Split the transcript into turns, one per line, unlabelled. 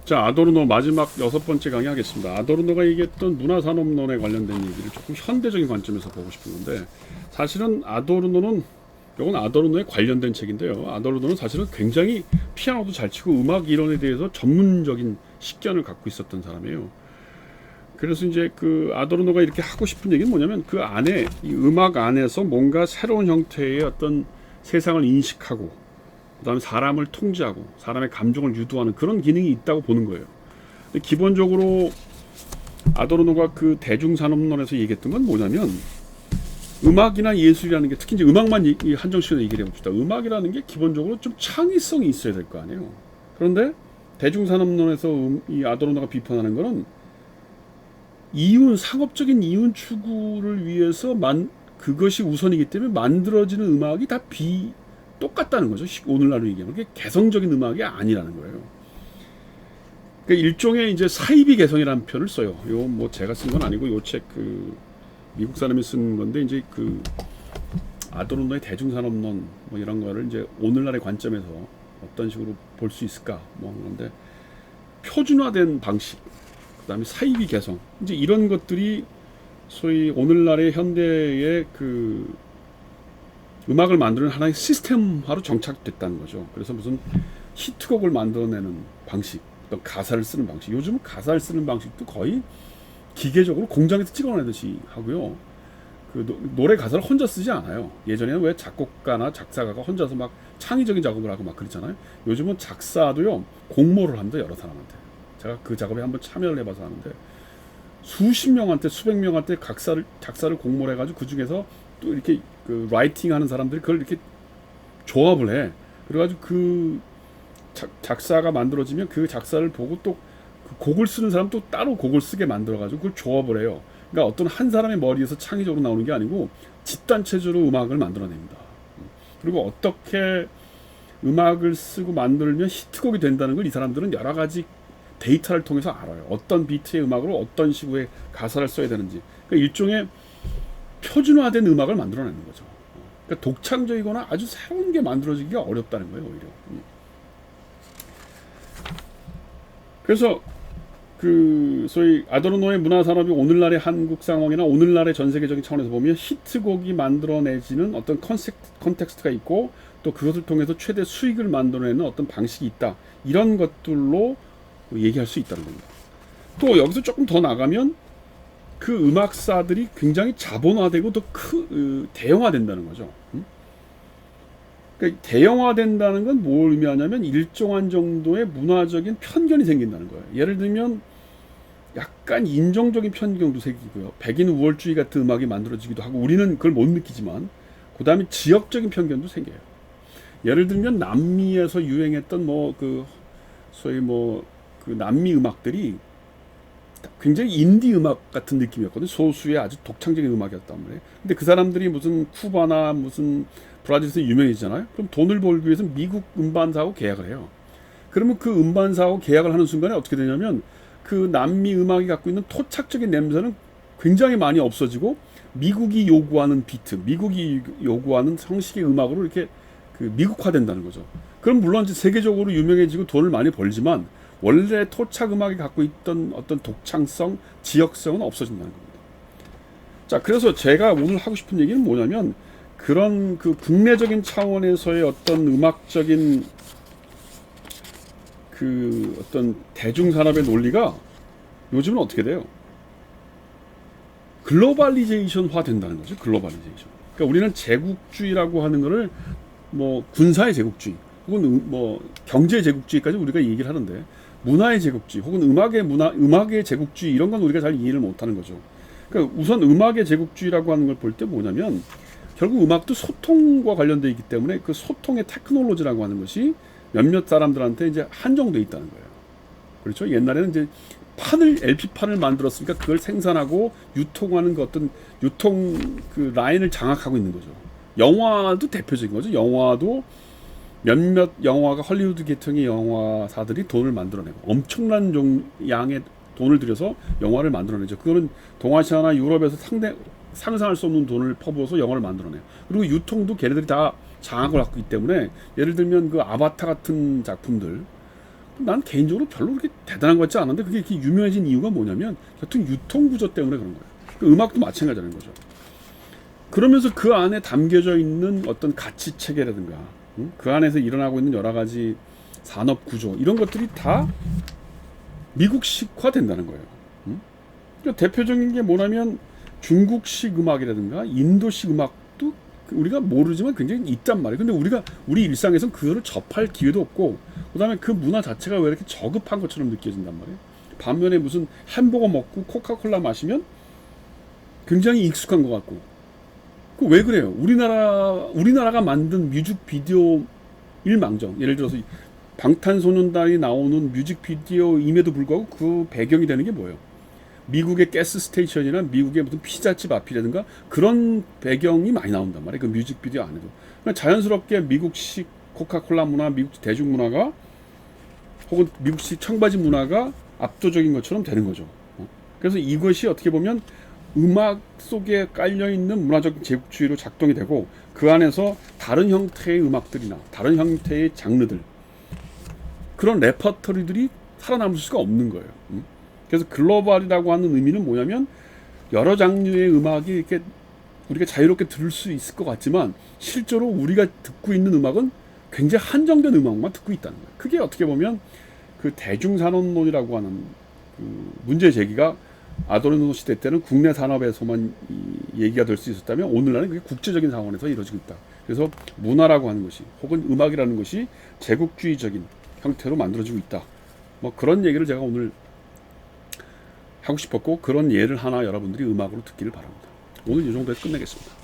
자, 아도르노 마지막 6번째 강의 하겠습니다. 아도르노가 얘기했던 문화산업론에 관련된 얘기를 조금 현대적인 관점에서 보고 싶은 건데, 사실은 이건 아도르노에 관련된 책인데요. 아도르노는 사실은 굉장히 피아노도 잘 치고 음악 이론에 대해서 전문적인 식견을 갖고 있었던 사람이에요. 그래서 이제 그 아도르노가 이렇게 하고 싶은 얘기는 뭐냐면, 그 안에 이 음악 안에서 뭔가 새로운 형태의 어떤 세상을 인식하고 그다음에 사람을 통제하고 사람의 감정을 유도하는 그런 기능이 있다고 보는 거예요. 근데 기본적으로 아도르노가 그 대중산업론에서 얘기했던 건 뭐냐면, 음악이나 예술이라는 게, 특히 이제 음악만 한정시켜서 얘기를 해봅시다. 음악이라는 게 기본적으로 좀 창의성이 있어야 될 거 아니에요. 그런데 대중산업론에서 이 아도르노가 비판하는 거는 상업적인 이윤 추구를 위해서 그것이 우선이기 때문에 만들어지는 음악이 다 똑같다는 거죠. 오늘날로 얘기하면 그게 개성적인 음악이 아니라는 거예요. 그러니까 일종의 이제 사이비 개성이라는 표현을 써요. 요 뭐 제가 쓴 건 아니고 요 책 그 미국 사람이 쓴 건데, 이제 그 아도르노의 대중산업론 뭐 이런 거를 이제 오늘날의 관점에서 어떤 식으로 볼 수 있을까 뭐 그런데, 표준화된 방식, 그다음에 사이비 개성, 이제 이런 것들이 소위 오늘날의 현대의 그 음악을 만드는 하나의 시스템화로 정착됐다는 거죠. 그래서 무슨 히트곡을 만들어내는 방식, 또 가사를 쓰는 방식, 요즘은 가사를 쓰는 방식도 거의 기계적으로 공장에서 찍어내듯이 하고요. 그 노래 가사를 혼자 쓰지 않아요. 예전에는 왜 작곡가나 작사가가 혼자서 막 창의적인 작업을 하고 막 그랬잖아요. 요즘은 작사도요, 공모를 합니다. 여러 사람한테. 제가 그 작업에 한번 참여를 해봐서 하는데, 수십 명한테 수백 명한테 작사를 공모를 해가지고 그 중에서 또 이렇게 그 라이팅 하는 사람들이 그걸 이렇게 조합을 해. 그래가지고 그 작사가 만들어지면 그 작사를 보고 또 그 곡을 쓰는 사람 또 따로 곡을 쓰게 만들어가지고 그걸 조합을 해요. 그러니까 어떤 한 사람의 머리에서 창의적으로 나오는 게 아니고 집단체제로 음악을 만들어냅니다. 그리고 어떻게 음악을 쓰고 만들면 히트곡이 된다는 걸 이 사람들은 여러 가지 데이터를 통해서 알아요. 어떤 비트의 음악으로 어떤 식의 가사를 써야 되는지. 그러니까 일종의 표준화된 음악을 만들어내는 거죠. 그러니까 독창적이거나 아주 새로운 게 만들어지기가 어렵다는 거예요, 오히려. 그래서 그 소위 아도르노의 문화산업이 오늘날의 한국 상황이나 오늘날의 전 세계적인 차원에서 보면, 히트곡이 만들어내지는 어떤 컨텍스트가 있고, 또 그것을 통해서 최대 수익을 만들어내는 어떤 방식이 있다, 이런 것들로 얘기할 수 있다는 겁니다. 또 여기서 조금 더 나가면 그 음악사들이 굉장히 자본화되고 더 대형화된다는 거죠. 그러니까 대형화된다는 건 뭘 의미하냐면, 일정한 정도의 문화적인 편견이 생긴다는 거예요. 예를 들면 약간 인종적인 편견도 생기고요. 백인 우월주의 같은 음악이 만들어지기도 하고, 우리는 그걸 못 느끼지만, 그 다음에 지역적인 편견도 생겨요. 예를 들면 남미에서 유행했던 소위 그 남미 음악들이 굉장히 인디 음악 같은 느낌이었거든요. 소수의 아주 독창적인 음악이었단 말이에요. 근데 그 사람들이 무슨 쿠바나 무슨 브라질에서 유명해지잖아요. 그럼 돈을 벌기 위해서 미국 음반사하고 계약을 해요. 그러면 그 음반사하고 계약을 하는 순간에 어떻게 되냐면, 그 남미 음악이 갖고 있는 토착적인 냄새는 굉장히 많이 없어지고, 미국이 요구하는 비트, 미국이 요구하는 형식의 음악으로 이렇게 그 미국화된다는 거죠. 그럼 물론 이제 세계적으로 유명해지고 돈을 많이 벌지만, 원래 토착 음악이 갖고 있던 어떤 독창성, 지역성은 없어진다는 겁니다. 자, 그래서 제가 오늘 하고 싶은 얘기는 뭐냐면, 그런 그 국내적인 차원에서의 어떤 음악적인 그 어떤 대중산업의 논리가 요즘은 어떻게 돼요? 글로벌리제이션화 된다는 거죠. 글로벌리제이션. 그러니까 우리는 제국주의라고 하는 거를 뭐 군사의 제국주의 혹은 뭐 경제 제국주의까지 우리가 얘기를 하는데, 문화의 제국주의 혹은 음악의 제국주의, 이런 건 우리가 잘 이해를 못하는 거죠. 그러니까 우선 음악의 제국주의라고 하는 걸 볼 때 뭐냐면, 결국 음악도 소통과 관련되어 있기 때문에 그 소통의 테크놀로지라고 하는 것이 몇몇 사람들한테 이제 한정되어 있다는 거예요. 그렇죠? 옛날에는 이제 LP판을 만들었으니까 그걸 생산하고 유통하는 그 어떤 유통 그 라인을 장악하고 있는 거죠. 영화도 대표적인 거죠. 영화도 몇몇 영화가 헐리우드 계통의 영화사들이 돈을 만들어내고 엄청난 양의 돈을 들여서 영화를 만들어내죠. 그거는 동아시아나 유럽에서 상상할 수 없는 돈을 퍼부어서 영화를 만들어내요. 그리고 유통도 걔네들이 다 장악을 갖고 있기 때문에, 예를 들면 그 아바타 같은 작품들, 난 개인적으로 별로 그렇게 대단한 것 같지 않은데 그게 이렇게 유명해진 이유가 뭐냐면 같은 유통 구조 때문에 그런 거예요. 그 음악도 마찬가지라는 거죠. 그러면서 그 안에 담겨져 있는 어떤 가치 체계라든가 그 안에서 일어나고 있는 여러 가지 산업 구조 이런 것들이 다 미국식화 된다는 거예요. 그러니까 대표적인 게 뭐냐면 중국식 음악이라든가 인도식 음악도 우리가 모르지만 굉장히 있단 말이에요. 근데 우리 일상에서는 그거를 접할 기회도 없고 그다음에 그 문화 자체가 왜 이렇게 저급한 것처럼 느껴진단 말이에요. 반면에 무슨 햄버거 먹고 코카콜라 마시면 굉장히 익숙한 것 같고 그 왜 그래요? 우리나라가 만든 뮤직비디오 일망정 예를 들어서 방탄소년단이 나오는 뮤직비디오임에도 불구하고 그 배경이 되는 게 뭐예요? 미국의 가스 스테이션이나 미국의 무슨 피자집 앞이라든가 그런 배경이 많이 나온단 말이에요. 그 뮤직비디오 안에도. 그러니까 자연스럽게 미국식 코카콜라 문화, 미국식 대중문화가 혹은 미국식 청바지 문화가 압도적인 것처럼 되는 거죠. 그래서 이것이 어떻게 보면 음악 속에 깔려있는 문화적 제국주의로 작동이 되고 그 안에서 다른 형태의 음악들이나 다른 형태의 장르들 그런 레퍼토리들이 살아남을 수가 없는 거예요. 그래서 글로벌이라고 하는 의미는 뭐냐면 여러 장르의 음악이 이렇게 우리가 자유롭게 들을 수 있을 것 같지만 실제로 우리가 듣고 있는 음악은 굉장히 한정된 음악만 듣고 있다는 거예요. 그게 어떻게 보면 그 대중산업론이라고 하는 그 문제 제기가 아도르노 시대 때는 국내 산업에서만 얘기가 될 수 있었다면 오늘날은 그게 국제적인 상황에서 이루어지고 있다. 그래서 문화라고 하는 것이 혹은 음악이라는 것이 제국주의적인 형태로 만들어지고 있다. 뭐 그런 얘기를 제가 오늘 하고 싶었고 그런 예를 하나 여러분들이 음악으로 듣기를 바랍니다. 오늘 이 정도에서 끝내겠습니다.